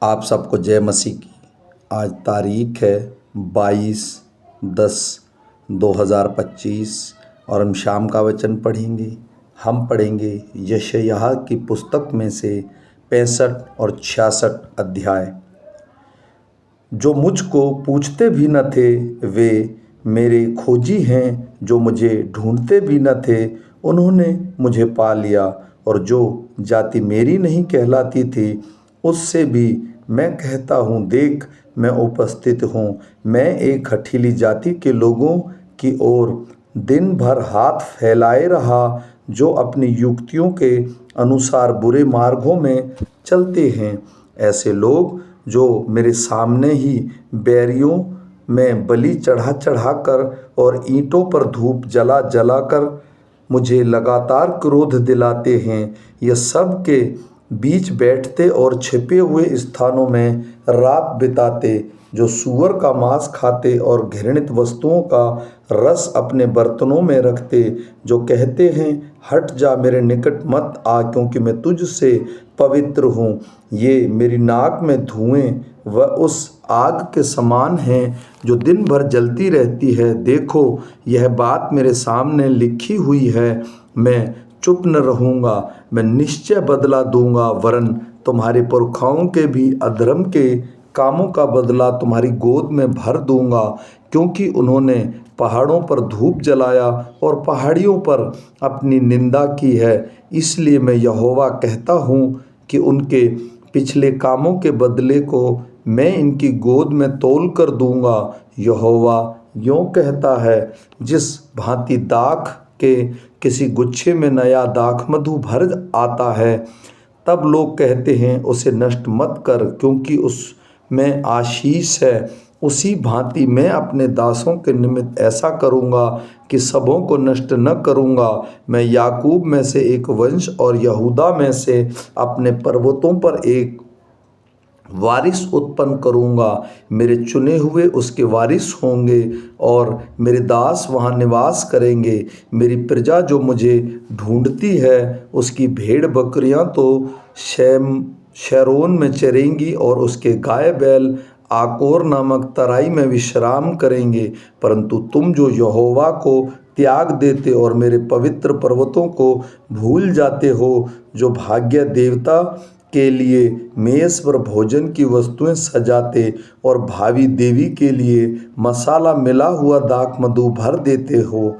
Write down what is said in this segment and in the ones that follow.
आप सबको जय मसीह की। आज तारीख है 22/10/2025 और हम शाम का वचन पढ़ेंगे। हम पढ़ेंगे यशायाह की पुस्तक में से 65 और 66 अध्याय। जो मुझको पूछते भी न थे वे मेरे खोजी हैं, जो मुझे ढूंढते भी न थे उन्होंने मुझे पा लिया। और जो जाति मेरी नहीं कहलाती थी उससे भी मैं कहता हूँ, देख मैं उपस्थित हूँ। मैं एक हठीली जाति के लोगों की ओर दिन भर हाथ फैलाए रहा, जो अपनी युक्तियों के अनुसार बुरे मार्गों में चलते हैं। ऐसे लोग जो मेरे सामने ही बैरियों में बलि चढ़ा चढ़ा कर और ईंटों पर धूप जला जला कर मुझे लगातार क्रोध दिलाते हैं, यह सब के बीच बैठते और छिपे हुए स्थानों में रात बिताते, जो सूअर का मांस खाते और घृणित वस्तुओं का रस अपने बर्तनों में रखते, जो कहते हैं हट जा मेरे निकट मत आ, क्योंकि मैं तुझसे पवित्र हूँ। ये मेरी नाक में धुएं व उस आग के समान हैं जो दिन भर जलती रहती है। देखो यह बात मेरे सामने लिखी हुई है, मैं चुप न रहूँगा, मैं निश्चय बदला दूंगा, वरन तुम्हारे पुरखाओं के भी अधर्म के कामों का बदला तुम्हारी गोद में भर दूंगा। क्योंकि उन्होंने पहाड़ों पर धूप जलाया और पहाड़ियों पर अपनी निंदा की है, इसलिए मैं यहोवा कहता हूँ कि उनके पिछले कामों के बदले को मैं इनकी गोद में तौल कर दूंगा। यहोवा यूँ कहता है, जिस भांति दाख के किसी गुच्छे में नया दाख मधु भर आता है, तब लोग कहते हैं उसे नष्ट मत कर, क्योंकि उसमें आशीष है। उसी भांति मैं अपने दासों के निमित्त ऐसा करूँगा कि सबों को नष्ट न करूँगा। मैं याकूब में से एक वंश और यहूदा में से अपने पर्वतों पर एक वारिस उत्पन्न करूँगा। मेरे चुने हुए उसके वारिस होंगे और मेरे दास वहाँ निवास करेंगे। मेरी प्रजा जो मुझे ढूंढती है उसकी भेड़ बकरियाँ तो शैरोन में चरेंगी और उसके गाय बैल आकोर नामक तराई में विश्राम करेंगे। परंतु तुम जो यहोवा को त्याग देते और मेरे पवित्र पर्वतों को भूल जाते हो, जो भाग्य देवता के लिए मेज पर भोजन की वस्तुएं सजाते और भावी देवी के लिए मसाला मिला हुआ दाख मधु भर देते हो,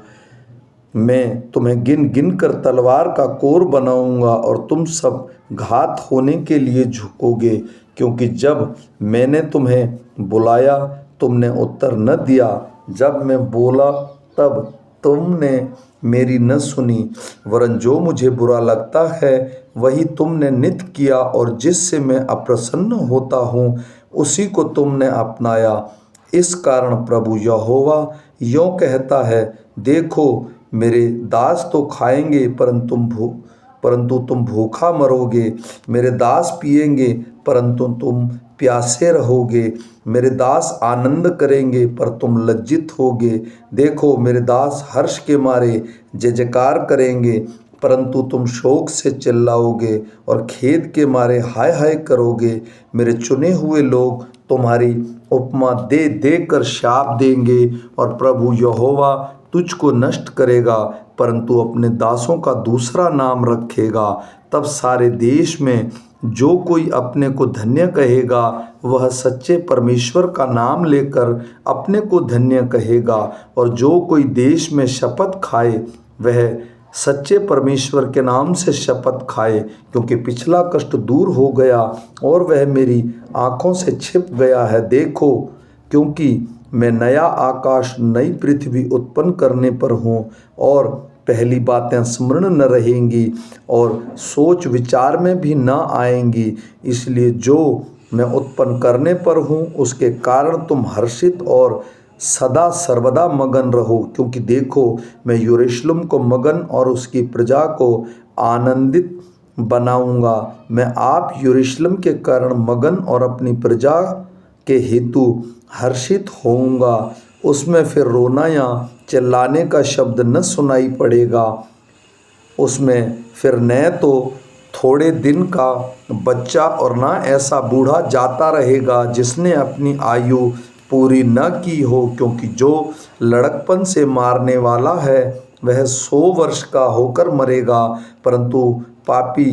मैं तुम्हें गिन गिन कर तलवार का कोर बनाऊंगा और तुम सब घात होने के लिए झुकोगे। क्योंकि जब मैंने तुम्हें बुलाया तुमने उत्तर न दिया, जब मैं बोला तब तुमने मेरी न सुनी, वरन जो मुझे बुरा लगता है वही तुमने नित किया और जिससे मैं अप्रसन्न होता हूँ उसी को तुमने अपनाया। इस कारण प्रभु यहोवा यूँ कहता है, देखो मेरे दास तो खाएंगे परंतु तुम भूखा मरोगे, मेरे दास पिएंगे परंतु तुम प्यासे रहोगे, मेरे दास आनंद करेंगे पर तुम लज्जित होगे। देखो मेरे दास हर्ष के मारे जय जयकार करेंगे परंतु तुम शोक से चिल्लाओगे और खेद के मारे हाय हाय करोगे। मेरे चुने हुए लोग तुम्हारी उपमा दे दे कर शाप देंगे और प्रभु यहोवा तुझको नष्ट करेगा परंतु अपने दासों का दूसरा नाम रखेगा। तब सारे देश में जो कोई अपने को धन्य कहेगा वह सच्चे परमेश्वर का नाम लेकर अपने को धन्य कहेगा, और जो कोई देश में शपथ खाए वह सच्चे परमेश्वर के नाम से शपथ खाए, क्योंकि पिछला कष्ट दूर हो गया और वह मेरी आँखों से छिप गया है। देखो क्योंकि मैं नया आकाश नई पृथ्वी उत्पन्न करने पर हूँ और पहली बातें स्मरण न रहेंगी और सोच विचार में भी न आएंगी। इसलिए जो मैं उत्पन्न करने पर हूँ उसके कारण तुम हर्षित और सदा सर्वदा मगन रहो। क्योंकि देखो मैं यरूशलेम को मगन और उसकी प्रजा को आनंदित बनाऊंगा। मैं आप यरूशलेम के कारण मगन और अपनी प्रजा के हेतु हर्षित होऊंगा। उसमें फिर रोना या चिल्लाने का शब्द न सुनाई पड़ेगा। उसमें फिर न तो थोड़े दिन का बच्चा और ना ऐसा बूढ़ा जाता रहेगा जिसने अपनी आयु पूरी न की हो, क्योंकि जो लड़कपन से मारने वाला है वह 100 वर्ष का होकर मरेगा, परंतु पापी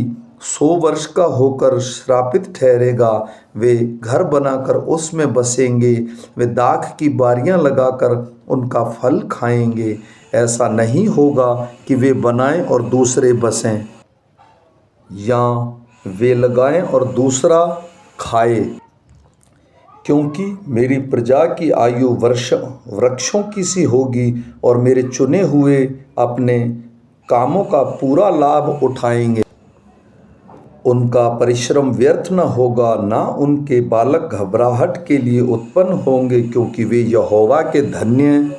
100 वर्ष का होकर श्रापित ठहरेगा। वे घर बनाकर उसमें बसेंगे, वे दाख की बारियां लगाकर उनका फल खाएंगे। ऐसा नहीं होगा कि वे बनाएं और दूसरे बसें, या वे लगाएं और दूसरा खाए, क्योंकि मेरी प्रजा की आयु वृक्षों की सी होगी और मेरे चुने हुए अपने कामों का पूरा लाभ उठाएंगे। उनका परिश्रम व्यर्थ न होगा, ना उनके बालक घबराहट के लिए उत्पन्न होंगे, क्योंकि वे यहोवा के धन्य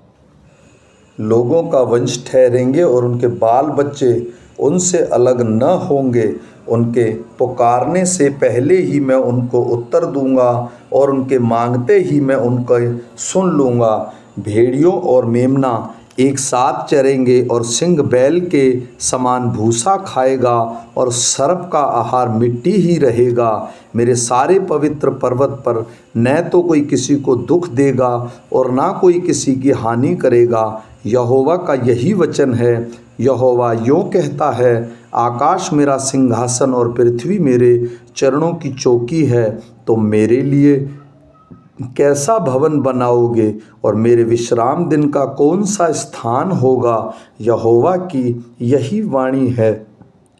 लोगों का वंश ठहरेंगे और उनके बाल बच्चे उनसे अलग न होंगे। उनके पुकारने से पहले ही मैं उनको उत्तर दूंगा और उनके मांगते ही मैं उनको सुन लूँगा। भेड़ियों और मेमना एक साथ चरेंगे और सिंह बैल के समान भूसा खाएगा और सर्प का आहार मिट्टी ही रहेगा। मेरे सारे पवित्र पर्वत पर न तो कोई किसी को दुख देगा और ना कोई किसी की हानि करेगा। यहोवा का यही वचन है। यहोवा यूँ कहता है, आकाश मेरा सिंहासन और पृथ्वी मेरे चरणों की चौकी है। तुम मेरे लिए कैसा भवन बनाओगे और मेरे विश्राम दिन का कौन सा स्थान होगा? यहोवा की यही वाणी है।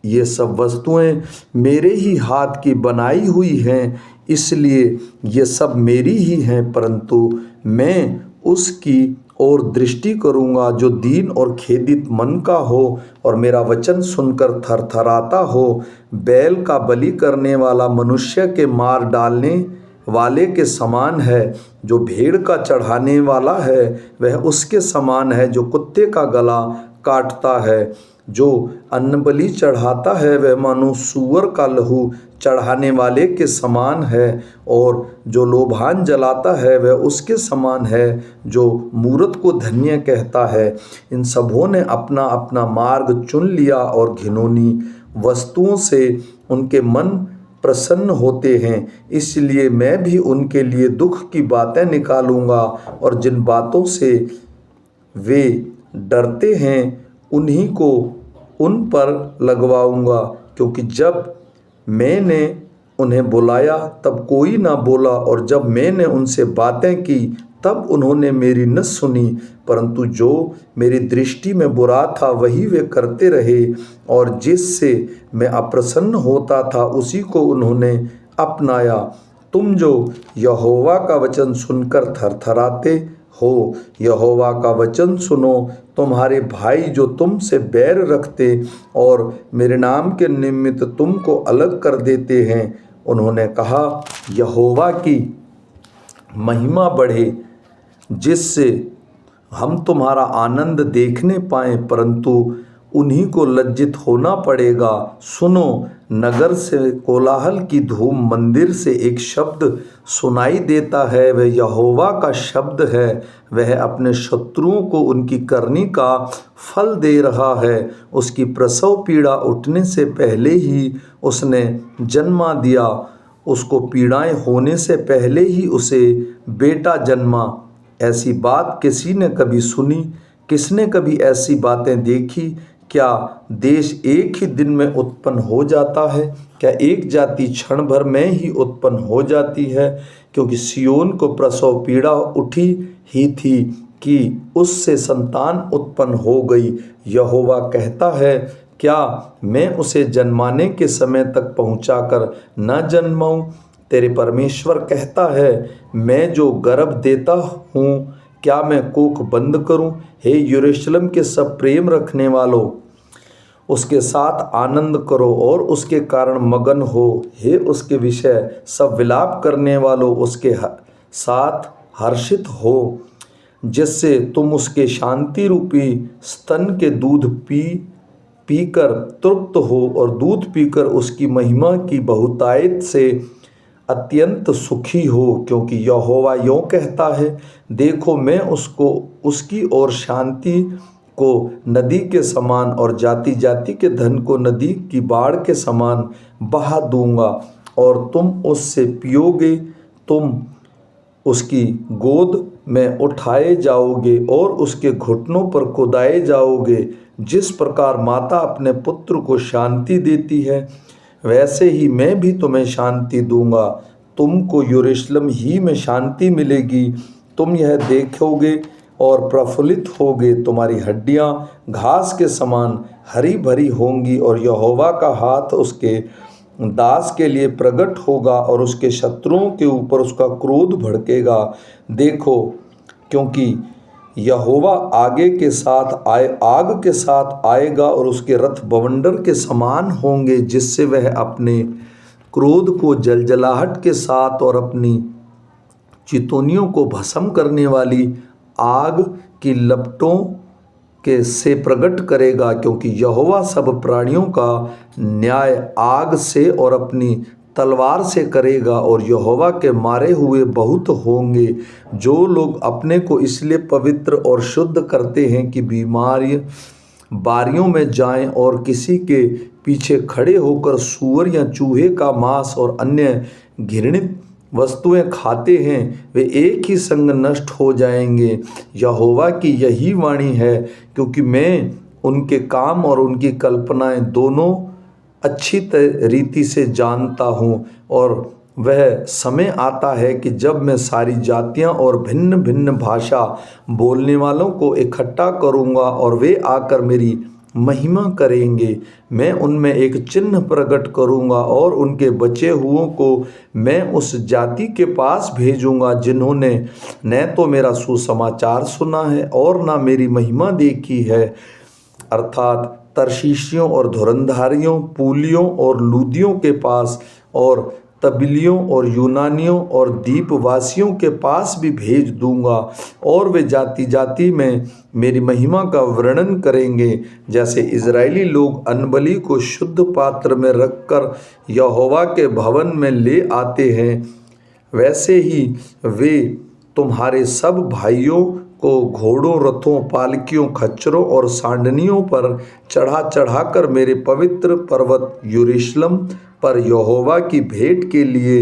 ये सब वस्तुएं मेरे ही हाथ की बनाई हुई हैं, इसलिए ये सब मेरी ही हैं, परंतु मैं उसकी और दृष्टि करूँगा जो दीन और खेदित मन का हो और मेरा वचन सुनकर थरथराता हो। बैल का बलि करने वाला मनुष्य के मार डालने वाले के समान है, जो भेड़ का चढ़ाने वाला है वह उसके समान है, जो कुत्ते का गला काटता है। जो अन्नबलि चढ़ाता है वह मानो सूअर का लहू चढ़ाने वाले के समान है, और जो लोभान जलाता है वह उसके समान है जो मूरत को धन्य कहता है। इन सबों ने अपना अपना मार्ग चुन लिया और घिनौनी वस्तुओं से उनके मन प्रसन्न होते हैं, इसलिए मैं भी उनके लिए दुख की बातें निकालूंगा और जिन बातों से वे डरते हैं उन्हीं को उन पर लगवाऊंगा। क्योंकि जब मैंने उन्हें बुलाया तब कोई ना बोला, और जब मैंने उनसे बातें की तब उन्होंने मेरी न सुनी, परंतु जो मेरी दृष्टि में बुरा था वही वे करते रहे, और जिससे मैं अप्रसन्न होता था उसी को उन्होंने अपनाया। तुम जो यहोवा का वचन सुनकर थरथराते हो, यहोवा का वचन सुनो। तुम्हारे भाई जो तुमसे बैर रखते और मेरे नाम के निमित्त तुमको अलग कर देते हैं, उन्होंने कहा, यहोवा की महिमा बढ़े, जिससे हम तुम्हारा आनंद देखने पाएं, परंतु उन्हीं को लज्जित होना पड़ेगा। सुनो, नगर से कोलाहल की धूम, मंदिर से एक शब्द सुनाई देता है, वह यहोवा का शब्द है। वह अपने शत्रुओं को उनकी करनी का फल दे रहा है। उसकी प्रसव पीड़ा उठने से पहले ही उसने जन्मा दिया, उसको पीड़ाएं होने से पहले ही उसे बेटा जन्मा। ऐसी बात किसी ने कभी सुनी? किसने कभी ऐसी बातें देखी? क्या देश एक ही दिन में उत्पन्न हो जाता है? क्या एक जाति क्षण भर में ही उत्पन्न हो जाती है? क्योंकि सियोन को प्रसव पीड़ा उठी ही थी कि उससे संतान उत्पन्न हो गई। यहोवा कहता है, क्या मैं उसे जन्माने के समय तक पहुंचाकर न जन्माऊं? तेरे परमेश्वर कहता है, मैं जो गर्भ देता हूँ, क्या मैं कोख बंद करूं? हे यरूशलेम के सब प्रेम रखने वालों, उसके साथ आनंद करो और उसके कारण मगन हो। हे उसके विषय सब विलाप करने वालों, उसके साथ हर्षित हो, जिससे तुम उसके शांति रूपी स्तन के दूध पीकर तृप्त हो और दूध पीकर उसकी महिमा की बहुतायत से अत्यंत सुखी हो। क्योंकि यहोवा यूँ कहता है, देखो मैं उसको उसकी और शांति को नदी के समान और जाति जाति के धन को नदी की बाढ़ के समान बहा दूंगा, और तुम उससे पियोगे, तुम उसकी गोद में उठाए जाओगे और उसके घुटनों पर कुदाए जाओगे। जिस प्रकार माता अपने पुत्र को शांति देती है, वैसे ही मैं भी तुम्हें शांति दूंगा। तुमको यरूशलेम ही में शांति मिलेगी। तुम यह देखोगे और प्रफुल्लित होगे। तुम्हारी हड्डियां घास के समान हरी भरी होंगी, और यहोवा का हाथ उसके दास के लिए प्रकट होगा और उसके शत्रुओं के ऊपर उसका क्रोध भड़केगा। देखो, क्योंकि यहोवा आग के साथ आएगा और उसके रथ बवंडर के समान होंगे, जिससे वह अपने क्रोध को जलजलाहट के साथ और अपनी चितौनियों को भस्म करने वाली आग की लपटों के से प्रकट करेगा। क्योंकि यहोवा सब प्राणियों का न्याय आग से और अपनी तलवार से करेगा, और यहोवा के मारे हुए बहुत होंगे। जो लोग अपने को इसलिए पवित्र और शुद्ध करते हैं कि बारियों में जाएं और किसी के पीछे खड़े होकर सूअर या चूहे का मांस और अन्य घृणित वस्तुएं खाते हैं, वे एक ही संग नष्ट हो जाएंगे। यहोवा की यही वाणी है, क्योंकि मैं उनके काम और उनकी कल्पनाएं दोनों अच्छी रीति से जानता हूँ। और वह समय आता है कि जब मैं सारी जातियाँ और भिन्न भिन्न भाषा बोलने वालों को इकट्ठा करूँगा, और वे आकर मेरी महिमा करेंगे। मैं उनमें एक चिन्ह प्रकट करूँगा, और उनके बचे हुओं को मैं उस जाति के पास भेजूँगा जिन्होंने न तो मेरा सुसमाचार सुना है और न मेरी महिमा देखी है, अर्थात तरशीशियों और धुरंधारियों, पूलियों और लूदियों के पास, और तबिलियों और यूनानियों और द्वीपवासियों के पास भी भेज दूंगा। और वे जाति जाति में मेरी महिमा का वर्णन करेंगे। जैसे इजरायली लोग अन्नबलि को शुद्ध पात्र में रखकर यहोवा के भवन में ले आते हैं, वैसे ही वे तुम्हारे सब भाइयों को घोड़ों, रथों, पालकियों, खच्चरों और सांडनियों पर चढ़ा चढ़ाकर मेरे पवित्र पर्वत यरूशलेम पर यहोवा की भेंट के लिए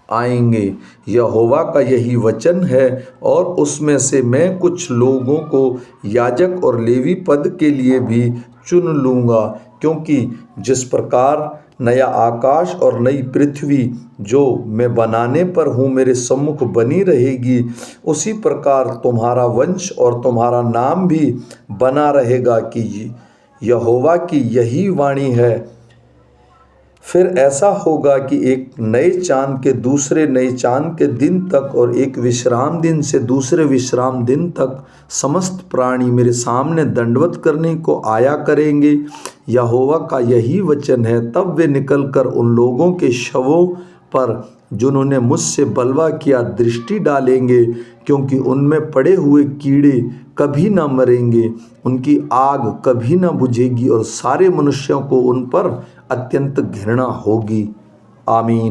आएंगे। यहोवा का यही वचन है। और उसमें से मैं कुछ लोगों को याजक और लेवी पद के लिए भी चुन लूँगा, क्योंकि जिस प्रकार नया आकाश और नई पृथ्वी जो मैं बनाने पर हूँ मेरे सम्मुख बनी रहेगी, उसी प्रकार तुम्हारा वंश और तुम्हारा नाम भी बना रहेगा कि यहोवा की यही वाणी है। फिर ऐसा होगा कि एक नए चांद के दूसरे नए चांद के दिन तक और एक विश्राम दिन से दूसरे विश्राम दिन तक समस्त प्राणी मेरे सामने दंडवत करने को आया करेंगे। यहोवा का यही वचन है। तब वे निकलकर उन लोगों के शवों पर जिन्होंने मुझसे बलवा किया दृष्टि डालेंगे, क्योंकि उनमें पड़े हुए कीड़े कभी न मरेंगे, उनकी आग कभी न बुझेगी और सारे मनुष्यों को उन पर अत्यंत घृणा होगी। आमीन।